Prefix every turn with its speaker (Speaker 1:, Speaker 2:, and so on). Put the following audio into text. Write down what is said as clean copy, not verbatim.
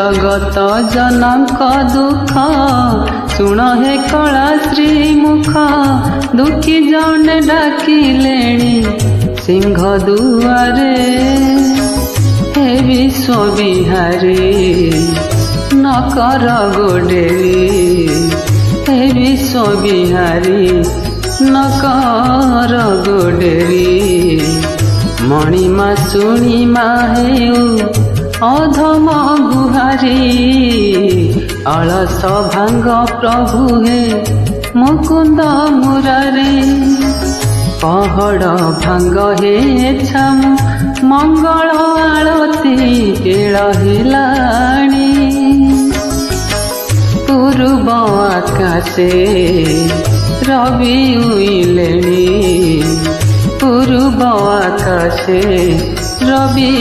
Speaker 1: जगत जनक दुख शुण हे कला श्रीमुख दुखी जने डाकिलेणी सिंह दुआरे हे विश्व बिहारी न कर गोडेरी हे विश्व बिहारी न कर गोडेरी मणिमा शुणिमा हेउ अधम गुहारी अलस भांग प्रभु हे मुकुंद मुरारी पहड़ भांग हे छाम मंगल आलती केळ हेलाणी पूर्व आकाशे रवि उइलेणी पूर्व आकाशे रवि